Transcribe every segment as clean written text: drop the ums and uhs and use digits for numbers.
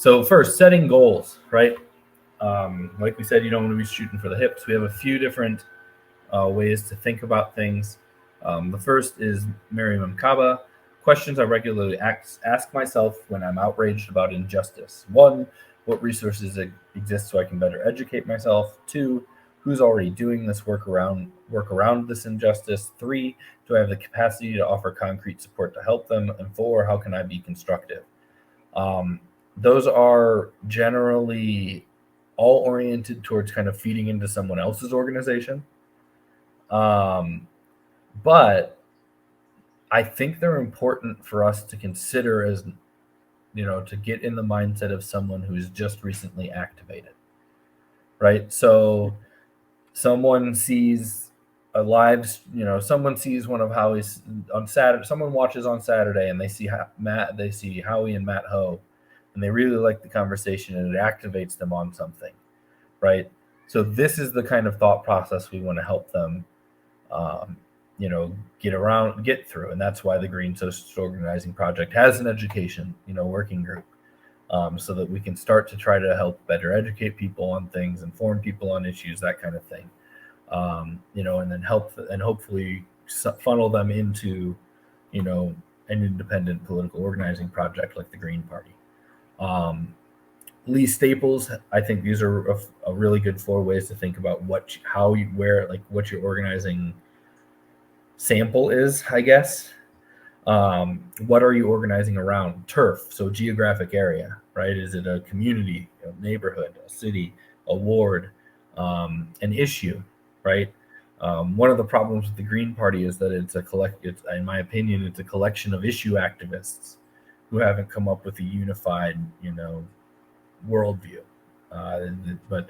So first, setting goals, right? Like we said, you don't want to be shooting for the hips. We have a few different ways to think about things. The first is Miriam Kaba. Questions I regularly ask myself when I'm outraged about injustice. One, what resources exist so I can better educate myself? Two, who's already doing this work around this injustice? Three, do I have the capacity to offer concrete support to help them? And four, how can I be constructive? Um, those are generally all oriented towards kind of feeding into someone else's organization. Um, but I think they're important for us to consider as, to get in the mindset of someone who's just recently activated, right? So someone sees someone sees one of Howie's on Saturday, someone watches on Saturday and they see Howie and Matt Ho, and they really like the conversation and it activates them on something, right? So this is the kind of thought process we want to help them um, get through. And that's why the Green Socialist Organizing Project has an education, working group, so that we can start to try to help better educate people on things, inform people on issues, that kind of thing. And then help and hopefully funnel them into, an independent political organizing project like the Green Party. Um, Lee Staples, I think these are a really good four ways to think about what your organizing sample is, I guess. What are you organizing around? Turf, so geographic area, right? Is it a community, a neighborhood, a city, a ward, an issue, right? One of the problems with the Green Party is that in my opinion, it's a collection of issue activists who haven't come up with a unified, worldview. But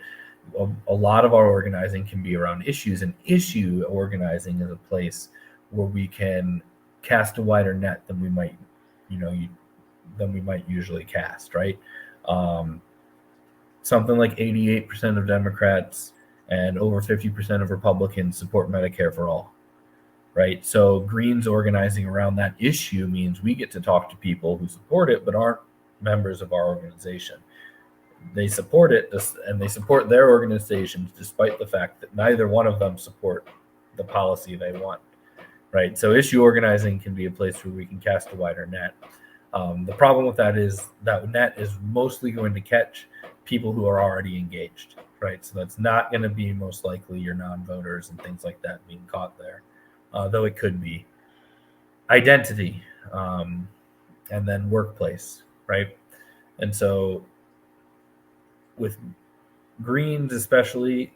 a lot of our organizing can be around issues, and issue organizing is a place where we can cast a wider net than we might, usually cast, right? Um, Something like 88% of Democrats and over 50% of Republicans support Medicare for all, right? So Greens organizing around that issue means we get to talk to people who support it but aren't members of our organization. They support it, and they support their organizations despite the fact that neither one of them support the policy they want, right? So issue organizing can be a place where we can cast a wider net. The problem with that is that net is mostly going to catch people who are already engaged, right? So that's not going to be most likely your non-voters and things like that being caught there, though it could be. Identity, and then workplace, right? And so with Greens especially,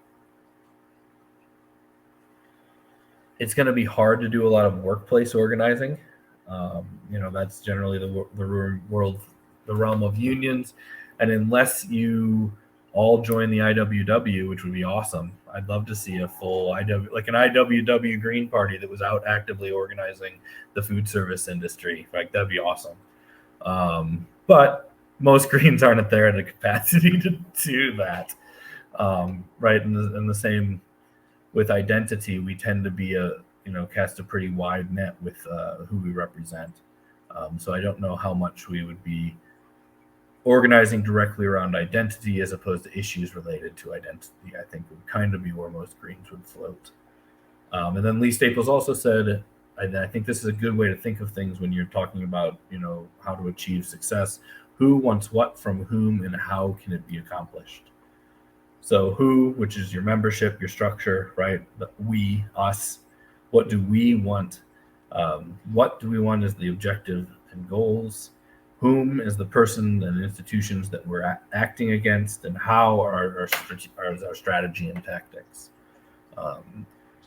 it's going to be hard to do a lot of workplace organizing. That's generally the realm of unions, and unless you all join the IWW, which would be awesome, I'd love to see a full an IWW Green Party that was out actively organizing the food service industry. Like, that'd be awesome. But most Greens aren't there in the capacity to do that, right? And the same with identity, we tend to be cast a pretty wide net with who we represent. So I don't know how much we would be organizing directly around identity as opposed to issues related to identity. I think would kind of be where most Greens would float. And then Lee Staples also said, and I think this is a good way to think of things when you're talking about, how to achieve success. Who wants what from whom, and how can it be accomplished? So who, which is your membership, your structure, right? We, us. What do we want? What do we want as the objective and goals? Whom is the person and institutions that we're acting against, and how are our strategy and tactics?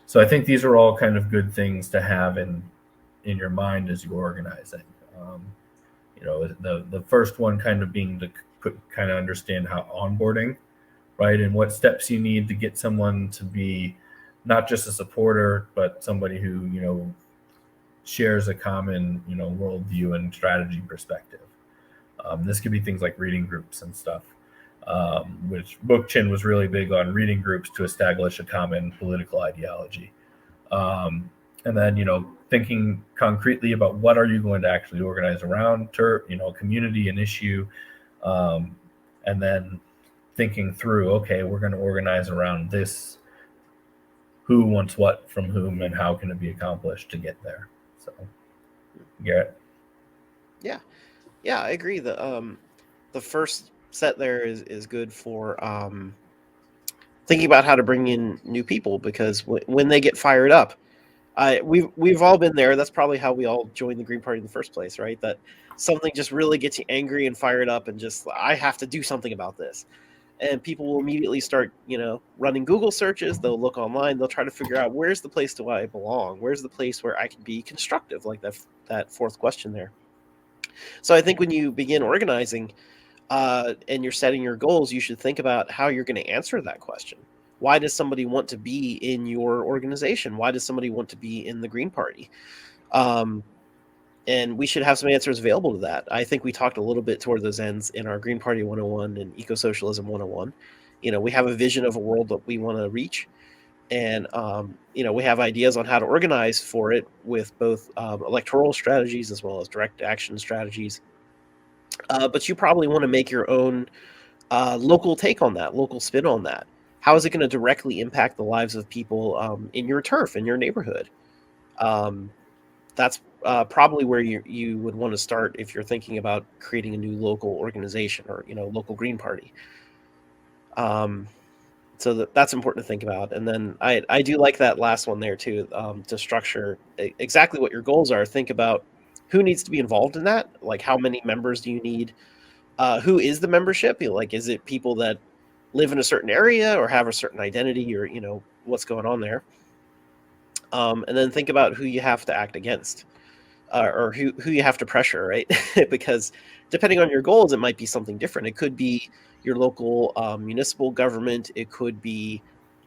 So I think these are all kind of good things to have in your mind as you're organizing. The first one kind of being to kind of understand how onboarding, right, and what steps you need to get someone to be not just a supporter, but somebody who shares a common worldview and strategy perspective. This could be things like reading groups and stuff, which Bookchin was really big on, reading groups to establish a common political ideology. And then, thinking concretely about what are you going to actually organize around, community and issue. And then thinking through, okay, we're going to organize around this, who wants what from whom, and how can it be accomplished to get there. So, Garrett. Yeah, yeah, I agree. The first set there is good for thinking about how to bring in new people, because when they get fired up, we've all been there. That's probably how we all joined the Green Party in the first place, right? That something just really gets you angry and fired up, and just, I have to do something about this. And people will immediately start, running Google searches. They'll look online. They'll try to figure out, where's the place do I belong? Where's the place where I can be constructive, like that fourth question there. So I think when you begin organizing, and you're setting your goals, you should think about how you're going to answer that question. Why does somebody want to be in your organization? Why does somebody want to be in the Green Party? And we should have some answers available to that. I think we talked a little bit toward those ends in our Green Party 101 and Eco-Socialism 101. We have a vision of a world that we want to reach. And, we have ideas on how to organize for it, with both electoral strategies as well as direct action strategies. But you probably want to make your own local take on that, local spin on that. How is it going to directly impact the lives of people in your turf, in your neighborhood? That's probably where you would want to start if you're thinking about creating a new local organization, or local Green Party. So that's important to think about. And then I do like that last one there too, to structure exactly what your goals are. Think about who needs to be involved in that. Like, how many members do you need? Who is the membership? Like, is it people that live in a certain area or have a certain identity, or what's going on there? And then think about who you have to act against, or who you have to pressure, right? Because depending on your goals, it might be something different. It could be your local municipal government. It could be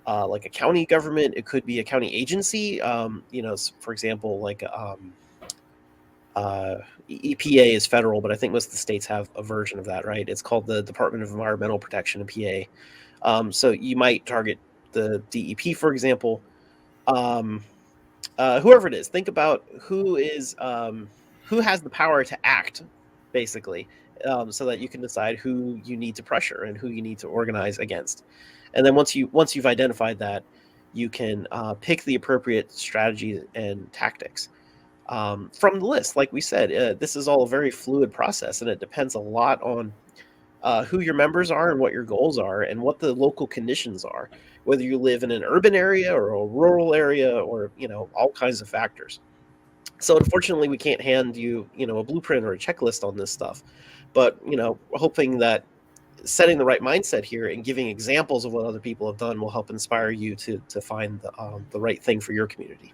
like a county government. It could be a county agency. For example, like EPA is federal, but I think most of the states have a version of that, right? It's called the Department of Environmental Protection, PA. So you might target the DEP, for example. Whoever it is, think about who has the power to act, basically, so that you can decide who you need to pressure and who you need to organize against. And then once you've identified that, you can pick the appropriate strategies and tactics from the list. Like we said, this is all a very fluid process, and it depends a lot on who your members are and what your goals are and what the local conditions are, whether you live in an urban area or a rural area, or all kinds of factors. So unfortunately, we can't hand you a blueprint or a checklist on this stuff, but hoping that setting the right mindset here and giving examples of what other people have done will help inspire you to find the right thing for your community.